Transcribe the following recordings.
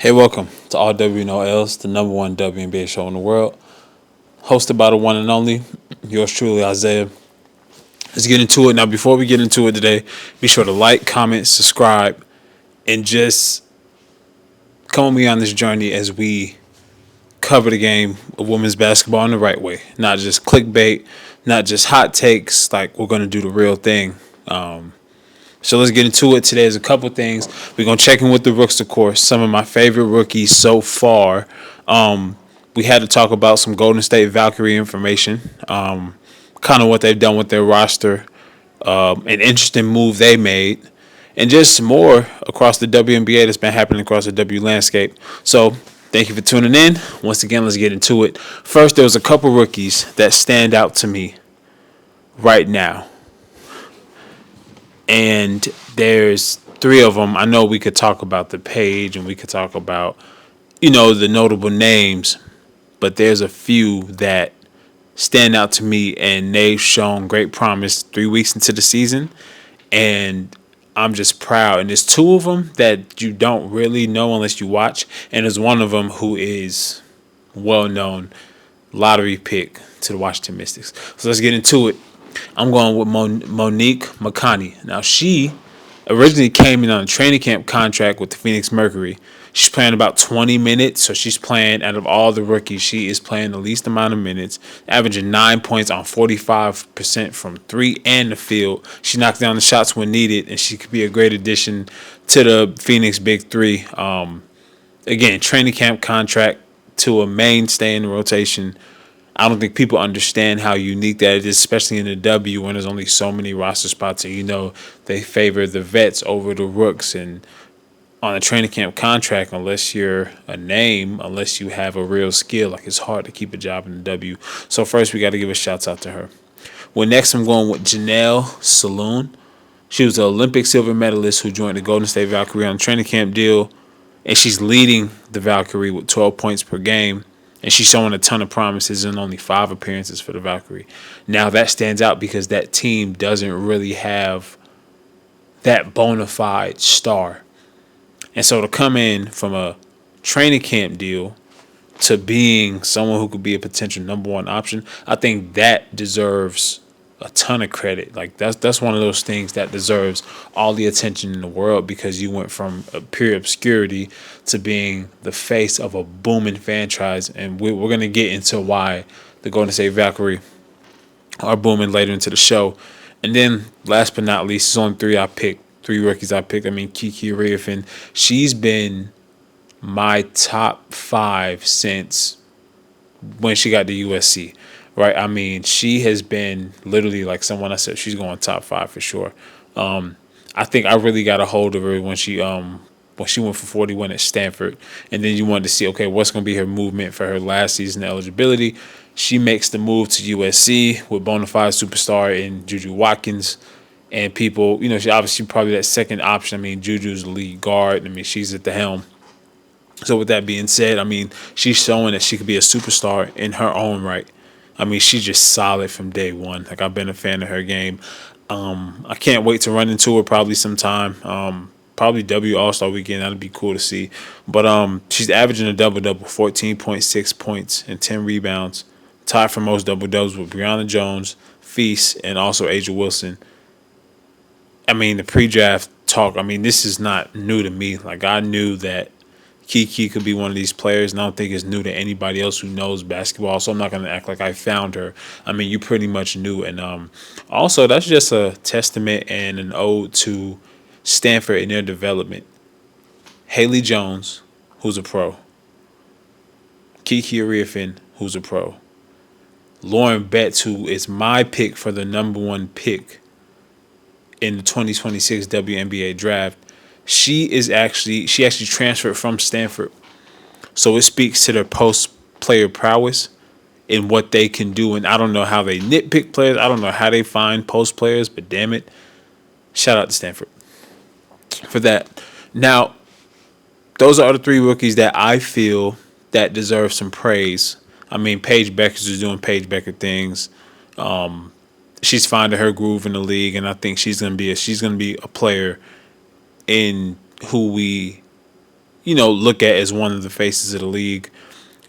Hey, welcome to all WNOLs, the number one WNBA show in the world. Hosted by the one and only, yours truly, Isaiah. Let's get into it. Now, before we get into it today, be sure to like, comment, subscribe, and just come with me on this journey as we cover the game of women's basketball in the right way. Not just clickbait, not just hot takes, like we're going to do the real thing. So let's get into it. Today is a couple things. We're going to check in with the rooks, of course. Some of my favorite rookies so far. We had to talk about some Golden State Valkyrie information, kind of what they've done with their roster, an interesting move they made, and just more across the WNBA that's been happening across the W landscape. So thank you for tuning in. Once again, let's get into it. First, there was a couple rookies that stand out to me right now. And there's three of them. I know we could talk about the page and we could talk about, the notable names, but there's a few that stand out to me and they've shown great promise 3 weeks into the season. And I'm just proud. And there's two of them that you don't really know unless you watch. And there's one of them who is well-known lottery pick to the Washington Mystics. So let's get into it. I'm going with Monique McConney. Now, she originally came in on a training camp contract with the Phoenix Mercury. She's playing about 20 minutes, so she's playing out of all the rookies. She is playing the least amount of minutes, averaging 9 points on 45% from three and the field. She knocks down the shots when needed, and she could be a great addition to the Phoenix Big Three. Again, training camp contract to a mainstay in the rotation. I don't think people understand how unique that is, especially in the W when there's only so many roster spots. And they favor the vets over the rooks. And on a training camp contract, unless you're a name, unless you have a real skill, like it's hard to keep a job in the W. So first, we got to give a shout out to her. Well, next I'm going with Janelle Saloon. She was an Olympic silver medalist who joined the Golden State Valkyrie on a training camp deal. And she's leading the Valkyrie with 12 points per game. And she's showing a ton of promises in only 5 appearances for the Valkyrie. Now, that stands out because that team doesn't really have that bona fide star. And so to come in from a training camp deal to being someone who could be a potential number one option, I think that deserves a ton of credit. Like that's one of those things that deserves all the attention in the world because you went from a pure obscurity to being the face of a booming franchise, and we're going to get into why the Golden State Valkyrie are booming later into the show. And then last but not least, there's only three rookies I picked. I mean, Kiki Riafin, she's been my top 5 since when she got to USC. Right, I mean, she has been literally like someone I said she's going top 5 for sure. I think I really got a hold of her when she went for 41 at Stanford, and then you wanted to see what's going to be her movement for her last season eligibility. She makes the move to USC with bona fide superstar in Juju Watkins, and people, she obviously probably that second option. I mean, Juju's the lead guard. I mean, she's at the helm. So with that being said, I mean, she's showing that she could be a superstar in her own right. I mean, she's just solid from day one. Like, I've been a fan of her game. I can't wait to run into her probably sometime. Probably W All-Star Weekend. That'd be cool to see. But she's averaging a double-double, 14.6 points and 10 rebounds. Tied for most double-doubles with Breonna Jones, Feast, and also Aja Wilson. I mean, the pre-draft talk, I mean, this is not new to me. Like, I knew that Kiki could be one of these players, and I don't think it's new to anybody else who knows basketball, so I'm not going to act like I found her. I mean, you pretty much knew. And also, that's just a testament and an ode to Stanford and their development. Haley Jones, who's a pro. Kiki Riafin, who's a pro. Lauren Betts, who is my pick for the number one pick in the 2026 WNBA draft. She actually transferred from Stanford. So it speaks to their post-player prowess and what they can do. And I don't know how they nitpick players. I don't know how they find post players, but damn it, shout out to Stanford for that. Now, those are the 3 rookies that I feel that deserve some praise. I mean, Paige Beckers is doing Paige Becker things. She's finding her groove in the league, and I think she's gonna be a player in who we look at as one of the faces of the league.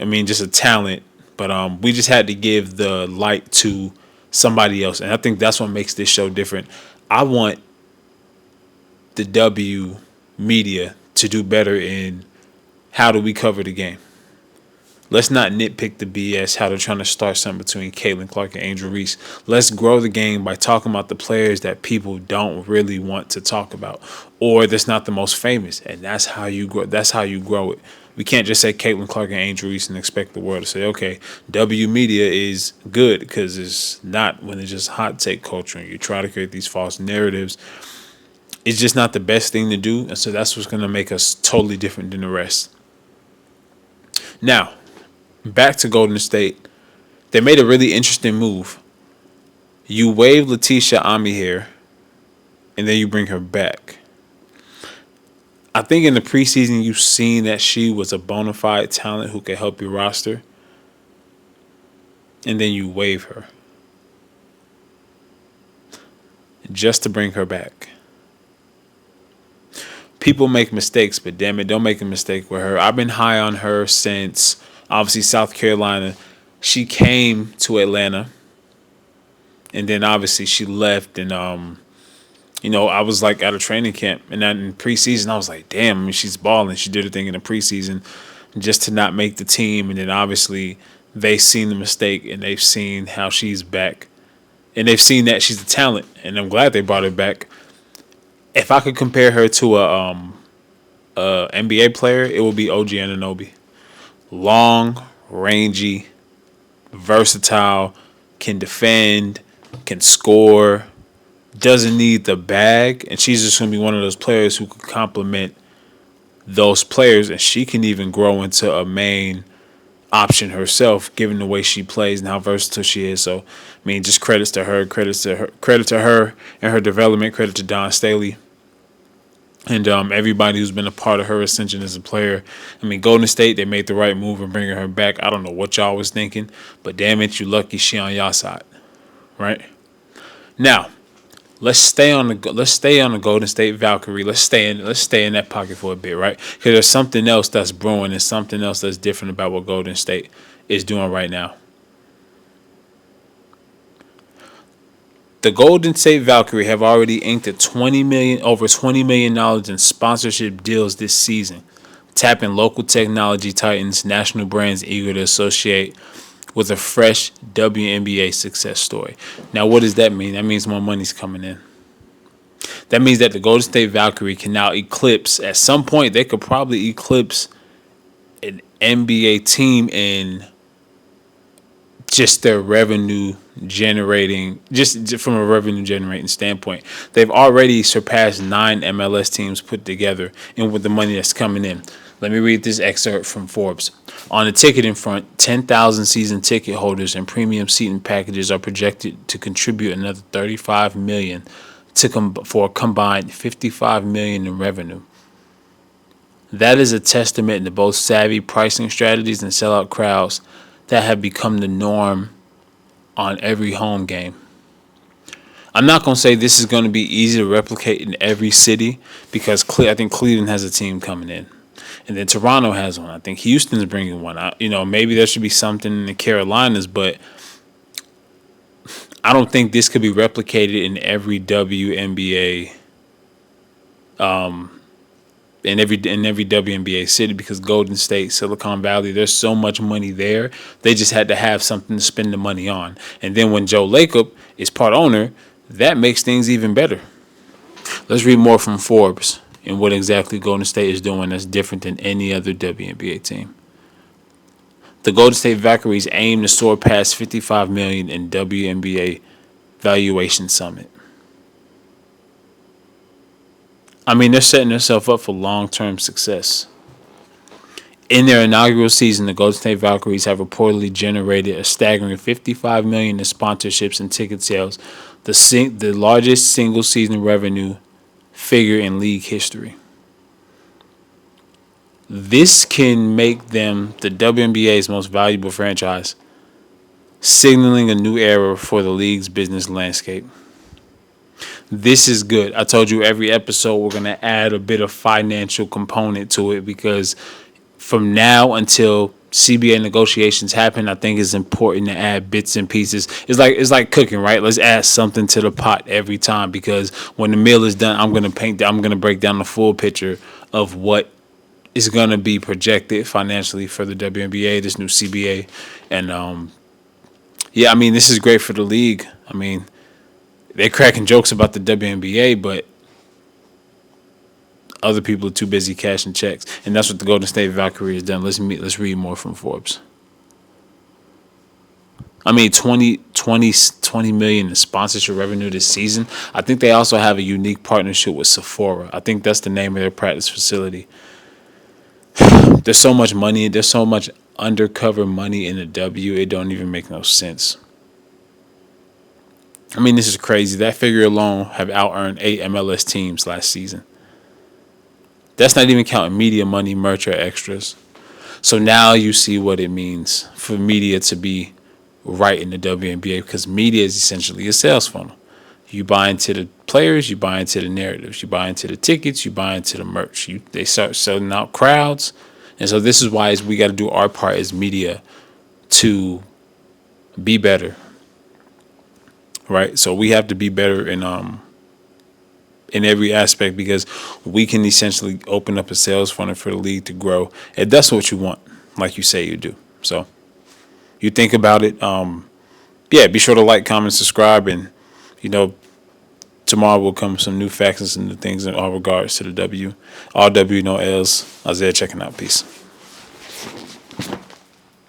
I mean, just a talent, but we just had to give the light to somebody else, and I think that's what makes this show different. I want the W media to do better in how do we cover the game. Let's not nitpick the BS how they're trying to start something between Caitlin Clark and Angel Reese. Let's grow the game by talking about the players that people don't really want to talk about, or that's not the most famous, and that's how you grow. That's how you grow it. We can't just say Caitlin Clark and Angel Reese and expect the world to say, okay, W media is good, because it's not when it's just hot take culture and you try to create these false narratives. It's just not the best thing to do, and so that's what's going to make us totally different than the rest. Now, back to Golden State. They made a really interesting move. You waive Letitia Ami here, and then you bring her back. I think in the preseason you've seen that she was a bona fide talent who could help your roster, and then you waive her just to bring her back. People make mistakes, but damn it, don't make a mistake with her. I've been high on her since, obviously, South Carolina. She came to Atlanta, and then obviously she left, and I was like at a training camp, and then in preseason I was like, damn, I mean, she's balling. She did her thing in the preseason just to not make the team, and then obviously they've seen the mistake, and they've seen how she's back, and they've seen that she's a talent, and I'm glad they brought her back. If I could compare her to a NBA player, it would be OG Anunoby. Long, rangy, versatile, can defend, can score, doesn't need the bag, and she's just going to be one of those players who could complement those players, and she can even grow into a main option herself, given the way she plays and how versatile she is. So, I mean, just credit to her and her development. Credit to Don Staley and everybody who's been a part of her ascension as a player. I mean, Golden State, they made the right move in bringing her back. I don't know what y'all was thinking, but damn it, you lucky she on y'all side, right? Now, let's stay on the Golden State Valkyrie. Let's stay in that pocket for a bit, right? Because there's something else that's brewing and something else that's different about what Golden State is doing right now. The Golden State Valkyrie have already inked over $20 million in sponsorship deals this season, tapping local technology titans, national brands eager to associate with a fresh WNBA success story. Now, what does that mean? That means more money's coming in. That means that the Golden State Valkyrie can now eclipse, at some point, they could probably eclipse an NBA team in just their revenue generating, just from a revenue generating standpoint. They've already surpassed 9 MLS teams put together, and with the money that's coming in. Let me read this excerpt from Forbes. On the ticketing front, 10,000 season ticket holders and premium seating packages are projected to contribute another $35 million for a combined $55 million in revenue. That is a testament to both savvy pricing strategies and sellout crowds that have become the norm on every home game. I'm not going to say this is going to be easy to replicate in every city, because I think Cleveland has a team coming in. And then Toronto has one. I think Houston's bringing one. Maybe there should be something in the Carolinas, but I don't think this could be replicated in every WNBA in every WNBA city, because Golden State, Silicon Valley, there's so much money there. They just had to have something to spend the money on. And then when Joe Lacob is part owner, that makes things even better. Let's read more from Forbes and what exactly Golden State is doing that's different than any other WNBA team. The Golden State Valkyries aim to soar past $55 million in WNBA valuation summit. I mean, they're setting themselves up for long-term success. In their inaugural season, the Golden State Valkyries have reportedly generated a staggering $55 million in sponsorships and ticket sales, the largest single-season revenue figure in league history. This can make them the WNBA's most valuable franchise, signaling a new era for the league's business landscape. This is good. I told you every episode we're going to add a bit of financial component to it, because from now until CBA negotiations happen, I think it's important to add bits and pieces. It's like cooking, right? Let's add something to the pot every time, because when the meal is done, I'm gonna break down the full picture of what is gonna be projected financially for the WNBA, this new CBA, and yeah, I mean, this is great for the league. I mean, they're cracking jokes about the WNBA, but other people are too busy cashing checks, and that's what the Golden State Valkyrie has done. Let's read more from Forbes. I mean, 20 million in sponsorship revenue this season. I think they also have a unique partnership with Sephora. I think that's the name of their practice facility. There's so much money. There's so much undercover money in the W. It don't even make no sense. I mean, this is crazy. That figure alone have out-earned 8 MLS teams last season. That's not even counting media money, merch, or extras. So now you see what it means for media to be right in the WNBA, because media is essentially a sales funnel. You buy into the players, you buy into the narratives, you buy into the tickets, you buy into the merch. They start selling out crowds. And so this is why we got to do our part as media to be better, right? So we have to be better in every aspect, because we can essentially open up a sales funnel for the league to grow. And that's what you want, like you say you do. So you think about it. Yeah, be sure to like, comment, subscribe, and, tomorrow will come some new facts and some new things in all regards to the W. All W, no L's. Isaiah checking out. Peace.